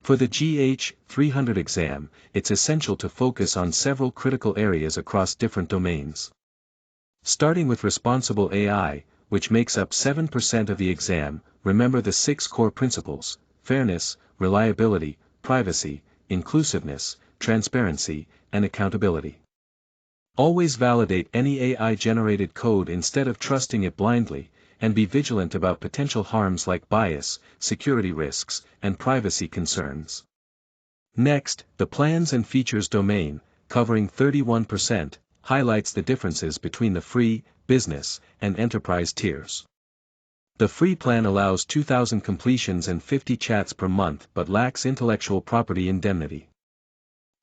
For the GH300 exam, it's essential to focus on several critical areas across different domains. Starting with responsible AI, which makes up 7% of the exam, remember the 6 core principles: fairness, reliability, privacy, inclusiveness, transparency, and accountability. Always validate any AI-generated code instead of trusting it blindly, and be vigilant about potential harms like bias, security risks, and privacy concerns. Next, the plans and features domain, covering 31%, highlights the differences between the free, business, and enterprise tiers. The free plan allows 2,000 completions and 50 chats per month but lacks intellectual property indemnity.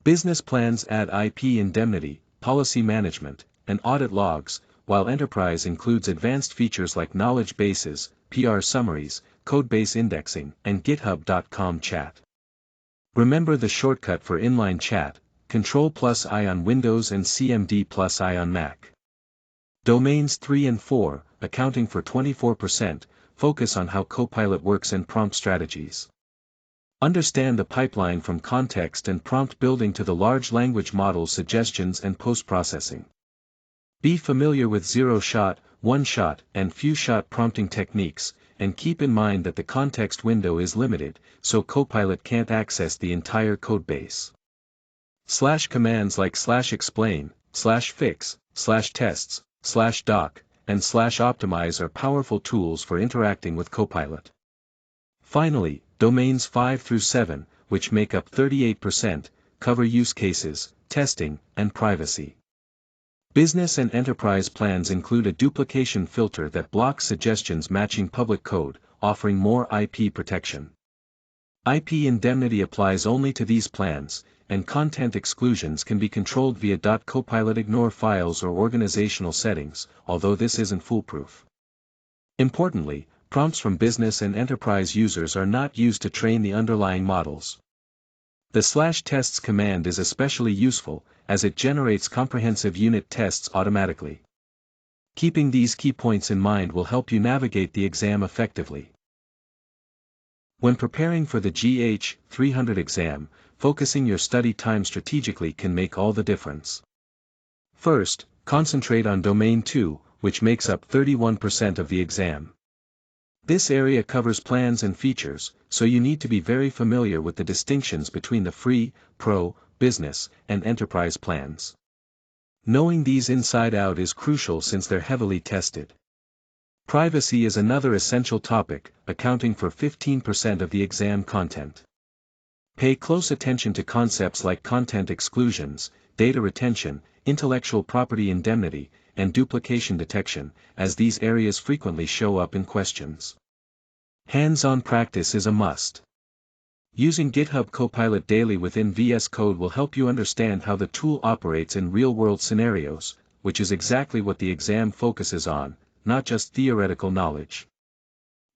Business plans add IP indemnity, policy management, and audit logs, while enterprise includes advanced features like knowledge bases, PR summaries, codebase indexing, and GitHub.com chat. Remember the shortcut for inline chat, Ctrl+I on Windows and CMD+I on Mac. Domains 3 and 4, accounting for 24%, focus on how Copilot works and prompt strategies. Understand the pipeline from context and prompt building to the large language model suggestions and post-processing. Be familiar with zero-shot, one-shot, and few-shot prompting techniques, and keep in mind that the context window is limited, so Copilot can't access the entire codebase. Commands like /explain, /fix, /tests, /doc, and /optimize are powerful tools for interacting with Copilot. Finally, domains 5 through 7, which make up 38%, cover use cases, testing, and privacy. Business and enterprise plans include a duplication filter that blocks suggestions matching public code, offering more IP protection. IP indemnity applies only to these plans, and content exclusions can be controlled via .copilot ignore files or organizational settings, although this isn't foolproof. Importantly, prompts from business and enterprise users are not used to train the underlying models. The /tests command is especially useful, as it generates comprehensive unit tests automatically. Keeping these key points in mind will help you navigate the exam effectively. When preparing for the GH300 exam, focusing your study time strategically can make all the difference. First, concentrate on Domain 2, which makes up 31% of the exam. This area covers plans and features, so you need to be very familiar with the distinctions between the free, pro, business, and enterprise plans. Knowing these inside out is crucial since they're heavily tested. Privacy is another essential topic, accounting for 15% of the exam content. Pay close attention to concepts like content exclusions, data retention, intellectual property indemnity, and duplication detection, as these areas frequently show up in questions. Hands-on practice is a must. Using GitHub Copilot daily within VS Code will help you understand how the tool operates in real-world scenarios, which is exactly what the exam focuses on, not just theoretical knowledge.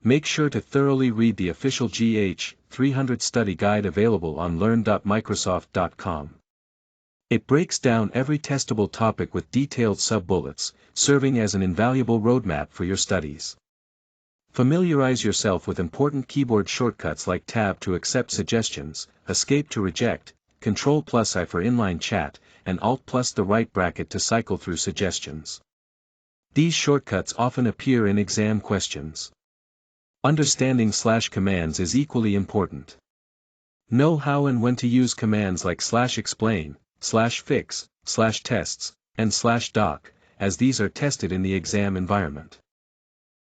Make sure to thoroughly read the official GH300 study guide available on learn.microsoft.com. It breaks down every testable topic with detailed sub-bullets, serving as an invaluable roadmap for your studies. Familiarize yourself with important keyboard shortcuts like Tab to accept suggestions, Escape to reject, Ctrl+I for inline chat, and Alt plus the right bracket to cycle through suggestions. These shortcuts often appear in exam questions. Understanding /commands is equally important. Know how and when to use commands like /explain, /fix, /tests, and /doc, as these are tested in the exam environment.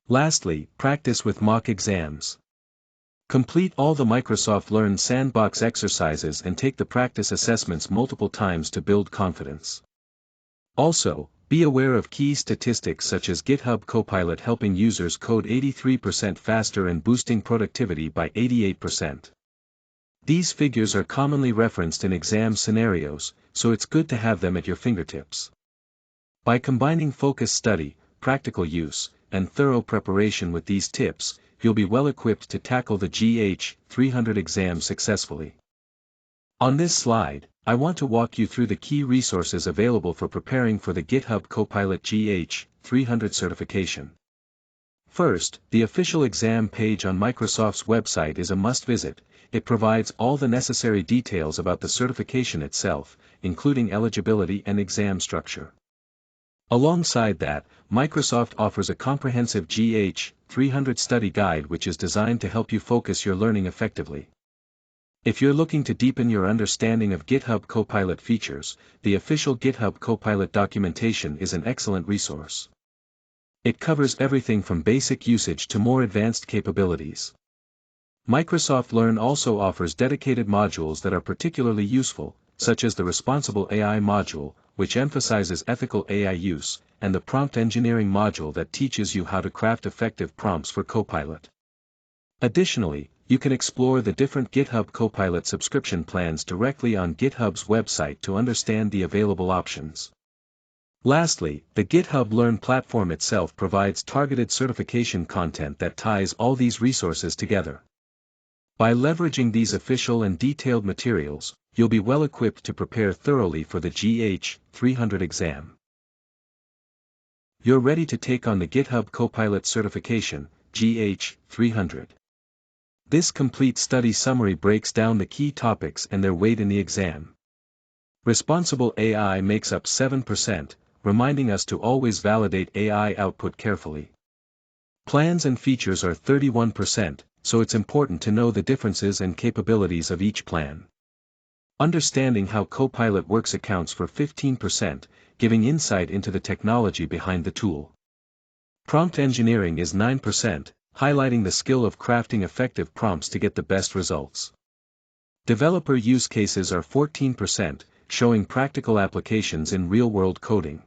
Lastly, practice with mock exams. Complete all the Microsoft Learn Sandbox exercises and take the practice assessments multiple times to build confidence. Also, be aware of key statistics such as GitHub Copilot helping users code 83% faster and boosting productivity by 88%. These figures are commonly referenced in exam scenarios, so it's good to have them at your fingertips. By combining focused study, practical use, and thorough preparation with these tips, you'll be well equipped to tackle the GH300 exam successfully. On this slide, I want to walk you through the key resources available for preparing for the GitHub Copilot GH300 certification. First, the official exam page on Microsoft's website is a must-visit. It provides all the necessary details about the certification itself, including eligibility and exam structure. Alongside that, Microsoft offers a comprehensive GH300 study guide which is designed to help you focus your learning effectively. If you're looking to deepen your understanding of GitHub Copilot features, the official GitHub Copilot documentation is an excellent resource. It covers everything from basic usage to more advanced capabilities. Microsoft Learn also offers dedicated modules that are particularly useful, such as the Responsible AI module, which emphasizes ethical AI use, and the Prompt Engineering module that teaches you how to craft effective prompts for Copilot. Additionally, you can explore the different GitHub Copilot subscription plans directly on GitHub's website to understand the available options. Lastly, the GitHub Learn platform itself provides targeted certification content that ties all these resources together. By leveraging these official and detailed materials, you'll be well equipped to prepare thoroughly for the GH300 exam. You're ready to take on the GitHub Copilot certification, GH300. This complete study summary breaks down the key topics and their weight in the exam. Responsible AI makes up 7%, reminding us to always validate AI output carefully. Plans and features are 31%, so it's important to know the differences and capabilities of each plan. Understanding how Copilot works accounts for 15%, giving insight into the technology behind the tool. Prompt engineering is 9%, highlighting the skill of crafting effective prompts to get the best results. Developer use cases are 14%, showing practical applications in real-world coding.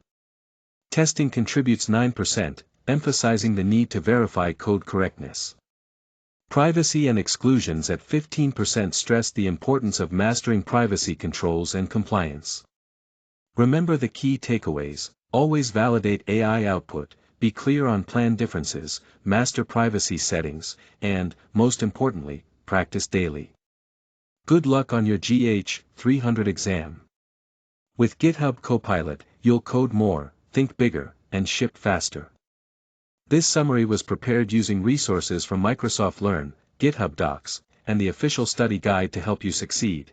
Testing contributes 9%, emphasizing the need to verify code correctness. Privacy and exclusions at 15% stress the importance of mastering privacy controls and compliance. Remember the key takeaways: always validate AI output, be clear on plan differences, master privacy settings, and, most importantly, practice daily. Good luck on your GH300 exam. With GitHub Copilot, you'll code more, think bigger, and ship faster. This summary was prepared using resources from Microsoft Learn, GitHub Docs, and the official study guide to help you succeed.